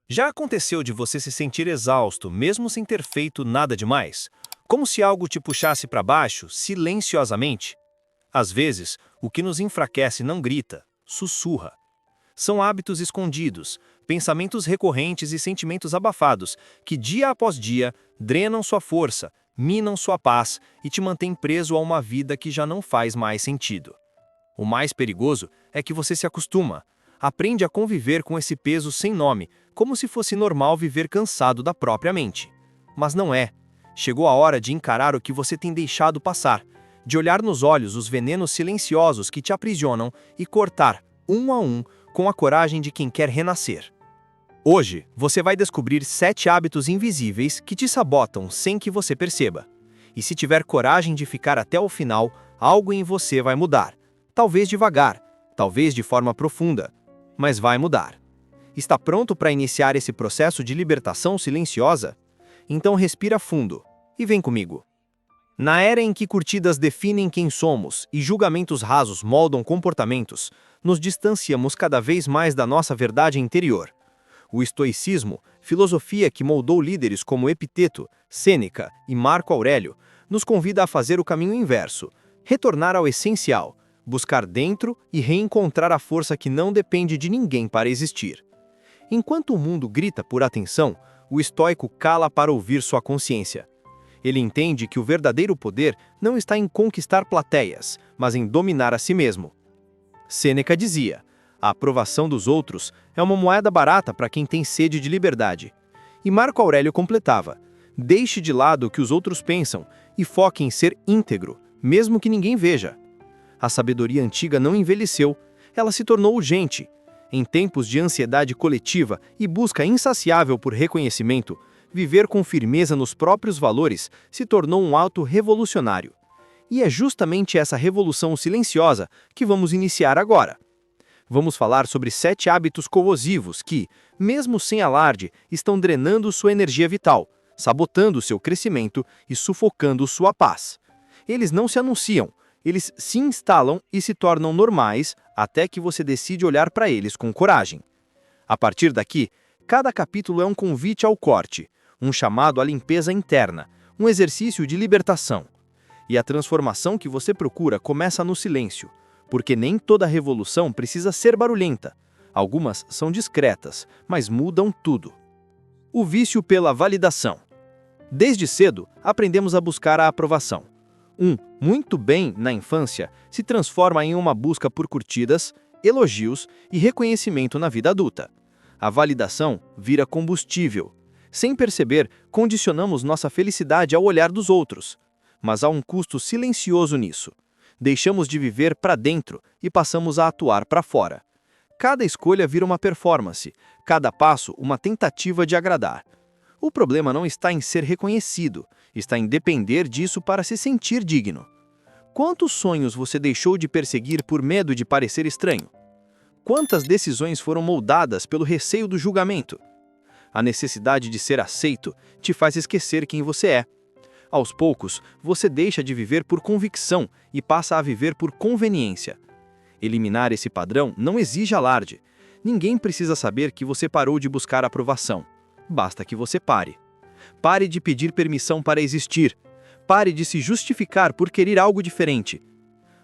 Já aconteceu de você se sentir exausto, mesmo sem ter feito nada demais? Como se algo te puxasse para baixo, silenciosamente? Às vezes, o que nos enfraquece não grita, sussurra. São hábitos escondidos, pensamentos recorrentes e sentimentos abafados que, dia após dia, drenam sua força, minam sua paz e te mantêm preso a uma vida que já não faz mais sentido. O mais perigoso é que você se acostuma, aprende a conviver com esse peso sem nome, como se fosse normal viver cansado da própria mente. Mas não é. Chegou a hora de encarar o que você tem deixado passar, de olhar nos olhos os venenos silenciosos que te aprisionam e cortar, um a um, com a coragem de quem quer renascer. Hoje, você vai descobrir 7 hábitos invisíveis que te sabotam sem que você perceba. E se tiver coragem de ficar até o final, algo em você vai mudar. Talvez devagar, talvez de forma profunda, mas vai mudar. Está pronto para iniciar esse processo de libertação silenciosa? Então respira fundo e vem comigo. Na era em que curtidas definem quem somos e julgamentos rasos moldam comportamentos, nos distanciamos cada vez mais da nossa verdade interior. O estoicismo, filosofia que moldou líderes como Epiteto, Sêneca e Marco Aurélio, nos convida a fazer o caminho inverso, retornar ao essencial, buscar dentro e reencontrar a força que não depende de ninguém para existir. Enquanto o mundo grita por atenção, o estoico cala para ouvir sua consciência. Ele entende que o verdadeiro poder não está em conquistar plateias, mas em dominar a si mesmo. Sêneca dizia: a aprovação dos outros é uma moeda barata para quem tem sede de liberdade. E Marco Aurélio completava: deixe de lado o que os outros pensam e foque em ser íntegro, mesmo que ninguém veja. A sabedoria antiga não envelheceu, ela se tornou urgente. Em tempos de ansiedade coletiva e busca insaciável por reconhecimento, viver com firmeza nos próprios valores se tornou um ato revolucionário. E é justamente essa revolução silenciosa que vamos iniciar agora. Vamos falar sobre 7 hábitos corrosivos que, mesmo sem alarde, estão drenando sua energia vital, sabotando seu crescimento e sufocando sua paz. Eles não se anunciam, eles se instalam e se tornam normais até que você decide olhar para eles com coragem. A partir daqui, cada capítulo é um convite ao corte, um chamado à limpeza interna, um exercício de libertação. E a transformação que você procura começa no silêncio, porque nem toda revolução precisa ser barulhenta. Algumas são discretas, mas mudam tudo. O vício pela validação. Desde cedo, aprendemos a buscar a aprovação. Muito bem na infância se transforma em uma busca por curtidas, elogios e reconhecimento na vida adulta. A validação vira combustível. Sem perceber, condicionamos nossa felicidade ao olhar dos outros. Mas há um custo silencioso nisso. Deixamos de viver para dentro e passamos a atuar para fora. Cada escolha vira uma performance, cada passo uma tentativa de agradar. O problema não está em ser reconhecido, está em depender disso para se sentir digno. Quantos sonhos você deixou de perseguir por medo de parecer estranho? Quantas decisões foram moldadas pelo receio do julgamento? A necessidade de ser aceito te faz esquecer quem você é. Aos poucos, você deixa de viver por convicção e passa a viver por conveniência. Eliminar esse padrão não exige alarde. Ninguém precisa saber que você parou de buscar aprovação. Basta que você pare. Pare de pedir permissão para existir. Pare de se justificar por querer algo diferente.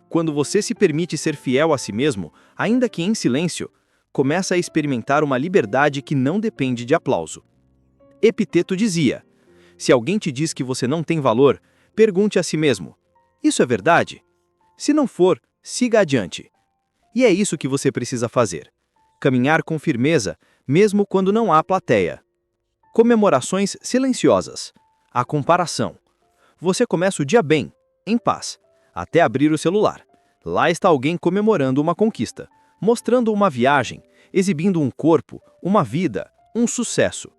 Quando você se permite ser fiel a si mesmo, ainda que em silêncio, começa a experimentar uma liberdade que não depende de aplauso. Epiteto dizia: se alguém te diz que você não tem valor, pergunte a si mesmo: isso é verdade? Se não for, siga adiante. E é isso que você precisa fazer. Caminhar com firmeza, mesmo quando não há plateia. Comemorações silenciosas. A comparação. Você começa o dia bem, em paz, até abrir o celular. Lá está alguém comemorando uma conquista, mostrando uma viagem, exibindo um corpo, uma vida, um sucesso.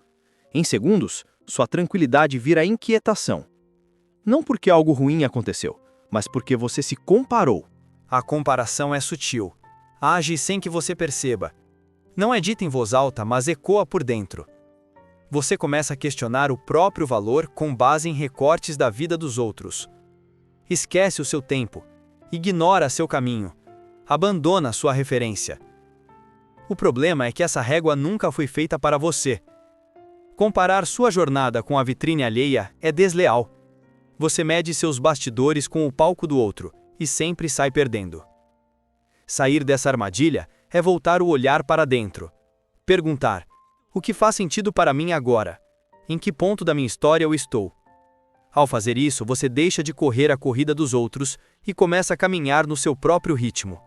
Em segundos, sua tranquilidade vira inquietação. Não porque algo ruim aconteceu, mas porque você se comparou. A comparação é sutil. Age sem que você perceba. Não é dita em voz alta, mas ecoa por dentro. Você começa a questionar o próprio valor com base em recortes da vida dos outros. Esquece o seu tempo. Ignora seu caminho. Abandona sua referência. O problema é que essa régua nunca foi feita para você. Comparar sua jornada com a vitrine alheia é desleal. Você mede seus bastidores com o palco do outro e sempre sai perdendo. Sair dessa armadilha é voltar o olhar para dentro. Perguntar: o que faz sentido para mim agora? Em que ponto da minha história eu estou? Ao fazer isso, você deixa de correr a corrida dos outros e começa a caminhar no seu próprio ritmo.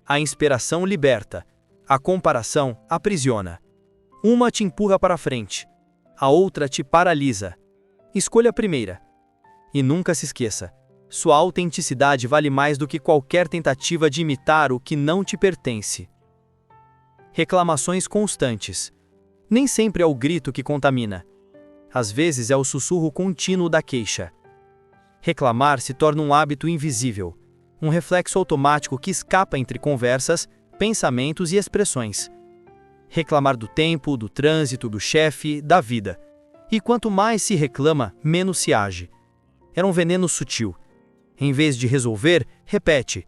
A inspiração liberta, a comparação aprisiona. Uma te empurra para frente, a outra te paralisa. Escolha a primeira. E nunca se esqueça, sua autenticidade vale mais do que qualquer tentativa de imitar o que não te pertence. Reclamações constantes. Nem sempre é o grito que contamina. Às vezes é o sussurro contínuo da queixa. Reclamar se torna um hábito invisível, um reflexo automático que escapa entre conversas, pensamentos e expressões. Reclamar do tempo, do trânsito, do chefe, da vida. E quanto mais se reclama, menos se age. Era um veneno sutil. Em vez de resolver, repete.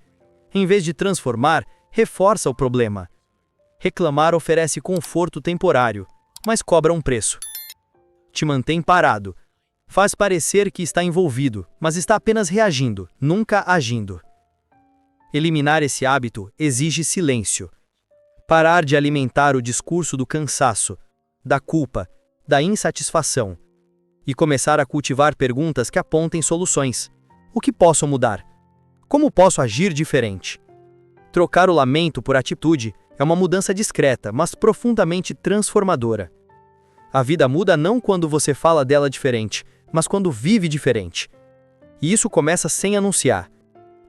Em vez de transformar, reforça o problema. Reclamar oferece conforto temporário, mas cobra um preço. Te mantém parado. Faz parecer que está envolvido, mas está apenas reagindo, nunca agindo. Eliminar esse hábito exige silêncio. Parar de alimentar o discurso do cansaço, da culpa, da insatisfação. E começar a cultivar perguntas que apontem soluções. O que posso mudar? Como posso agir diferente? Trocar o lamento por atitude é uma mudança discreta, mas profundamente transformadora. A vida muda não quando você fala dela diferente, mas quando vive diferente. E isso começa sem anunciar.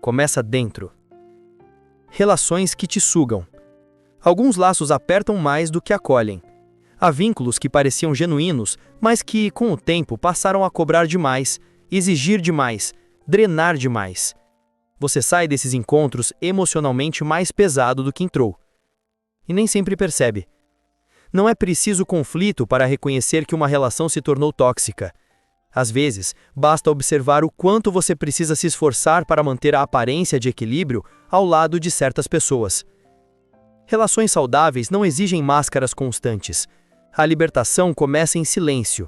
Começa dentro. Relações que te sugam. Alguns laços apertam mais do que acolhem. Há vínculos que pareciam genuínos, mas que, com o tempo, passaram a cobrar demais, exigir demais, drenar demais. Você sai desses encontros emocionalmente mais pesado do que entrou. E nem sempre percebe. Não é preciso conflito para reconhecer que uma relação se tornou tóxica. Às vezes, basta observar o quanto você precisa se esforçar para manter a aparência de equilíbrio ao lado de certas pessoas. Relações saudáveis não exigem máscaras constantes. A libertação começa em silêncio.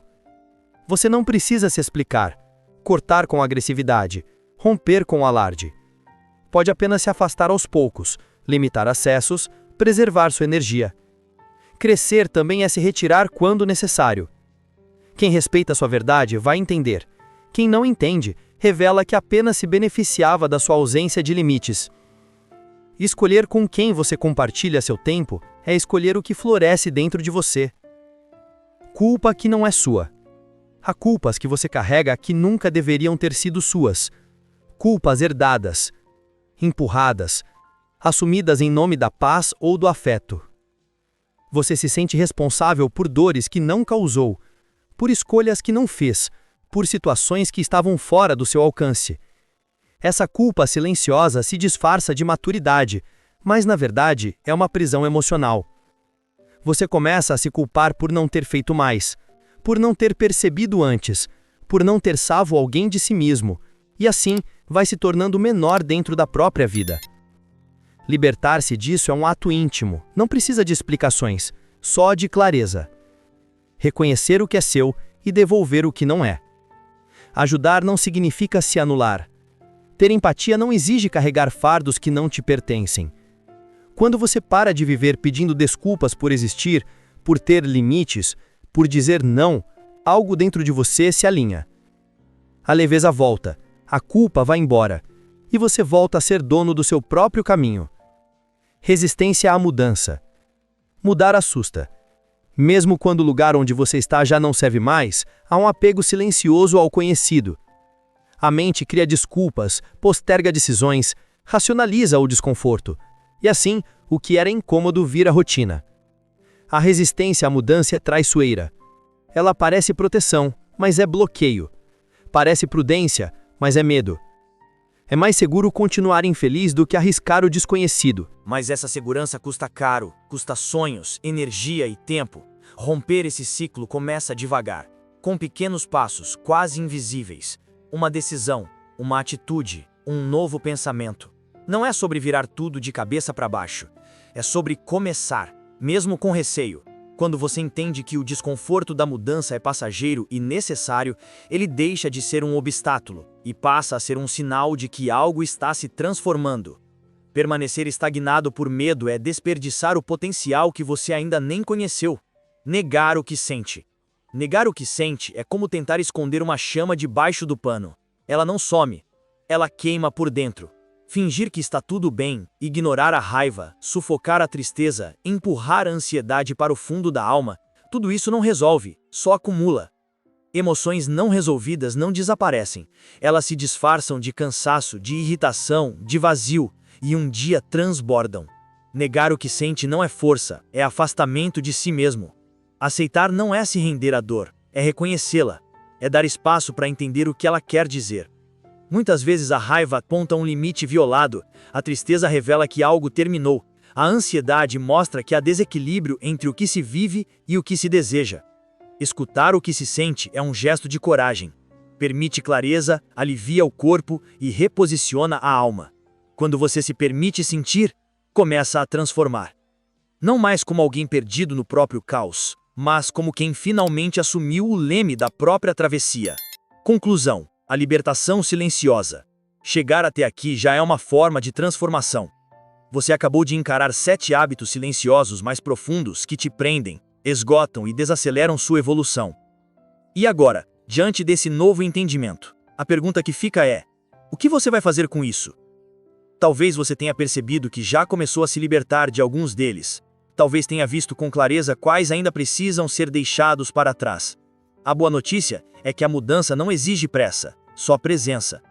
Você não precisa se explicar, cortar com agressividade, romper com alarde. Pode apenas se afastar aos poucos, limitar acessos, preservar sua energia. Crescer também é se retirar quando necessário. Quem respeita sua verdade vai entender. Quem não entende, revela que apenas se beneficiava da sua ausência de limites. Escolher com quem você compartilha seu tempo é escolher o que floresce dentro de você. Culpa que não é sua. Há culpas que você carrega que nunca deveriam ter sido suas. Culpas herdadas, empurradas, assumidas em nome da paz ou do afeto. Você se sente responsável por dores que não causou, por escolhas que não fez, por situações que estavam fora do seu alcance. Essa culpa silenciosa se disfarça de maturidade, mas na verdade é uma prisão emocional. Você começa a se culpar por não ter feito mais, por não ter percebido antes, por não ter salvo alguém de si mesmo, e assim vai se tornando menor dentro da própria vida. Libertar-se disso é um ato íntimo, não precisa de explicações, só de clareza. Reconhecer o que é seu e devolver o que não é. Ajudar não significa se anular. Ter empatia não exige carregar fardos que não te pertencem. Quando você para de viver pedindo desculpas por existir, por ter limites, por dizer não, algo dentro de você se alinha. A leveza volta, a culpa vai embora, e você volta a ser dono do seu próprio caminho. Resistência à mudança. Mudar assusta. Mesmo quando o lugar onde você está já não serve mais, há um apego silencioso ao conhecido. A mente cria desculpas, posterga decisões, racionaliza o desconforto. E assim, o que era incômodo vira rotina. A resistência à mudança é traiçoeira. Ela parece proteção, mas é bloqueio. Parece prudência, mas é medo. É mais seguro continuar infeliz do que arriscar o desconhecido. Mas essa segurança custa caro, custa sonhos, energia e tempo. Romper esse ciclo começa devagar, com pequenos passos, quase invisíveis. Uma decisão, uma atitude, um novo pensamento. Não é sobre virar tudo de cabeça para baixo. É sobre começar, mesmo com receio. Quando você entende que o desconforto da mudança é passageiro e necessário, ele deixa de ser um obstáculo e passa a ser um sinal de que algo está se transformando. Permanecer estagnado por medo é desperdiçar o potencial que você ainda nem conheceu. Negar o que sente. Negar o que sente é como tentar esconder uma chama debaixo do pano. Ela não some, ela queima por dentro. Fingir que está tudo bem, ignorar a raiva, sufocar a tristeza, empurrar a ansiedade para o fundo da alma, tudo isso não resolve, só acumula. Emoções não resolvidas não desaparecem, elas se disfarçam de cansaço, de irritação, de vazio, e um dia transbordam. Negar o que sente não é força, é afastamento de si mesmo. Aceitar não é se render à dor, é reconhecê-la, é dar espaço para entender o que ela quer dizer. Muitas vezes a raiva aponta um limite violado, a tristeza revela que algo terminou, a ansiedade mostra que há desequilíbrio entre o que se vive e o que se deseja. Escutar o que se sente é um gesto de coragem. Permite clareza, alivia o corpo e reposiciona a alma. Quando você se permite sentir, começa a transformar. Não mais como alguém perdido no próprio caos, mas como quem finalmente assumiu o leme da própria travessia. Conclusão: a libertação silenciosa. Chegar até aqui já é uma forma de transformação. Você acabou de encarar 7 hábitos silenciosos mais profundos que te prendem, esgotam e desaceleram sua evolução. E agora, diante desse novo entendimento, a pergunta que fica é: o que você vai fazer com isso? Talvez você tenha percebido que já começou a se libertar de alguns deles. Talvez tenha visto com clareza quais ainda precisam ser deixados para trás. A boa notícia é que a mudança não exige pressa, só presença.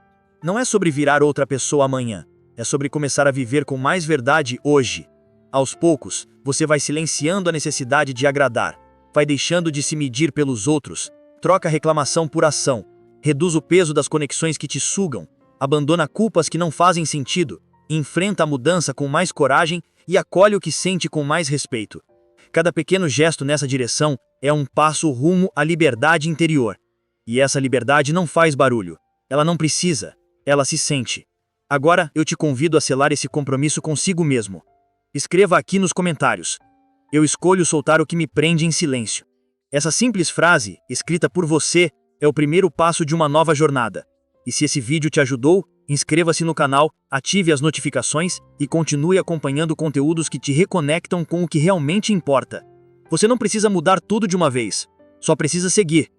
Não é sobre virar outra pessoa amanhã, é sobre começar a viver com mais verdade hoje. Aos poucos, você vai silenciando a necessidade de agradar, vai deixando de se medir pelos outros, troca a reclamação por ação, reduz o peso das conexões que te sugam, abandona culpas que não fazem sentido, enfrenta a mudança com mais coragem e acolhe o que sente com mais respeito. Cada pequeno gesto nessa direção é um passo rumo à liberdade interior. E essa liberdade não faz barulho. Ela não precisa. Ela se sente. Agora eu te convido a selar esse compromisso consigo mesmo. Escreva aqui nos comentários: eu escolho soltar o que me prende em silêncio. Essa simples frase, escrita por você, é o primeiro passo de uma nova jornada. E se esse vídeo te ajudou, inscreva-se no canal, ative as notificações e continue acompanhando conteúdos que te reconectam com o que realmente importa. Você não precisa mudar tudo de uma vez, só precisa seguir.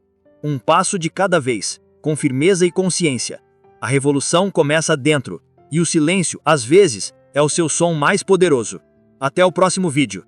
Um passo de cada vez, com firmeza e consciência. A revolução começa dentro, e o silêncio, às vezes, é o seu som mais poderoso. Até o próximo vídeo.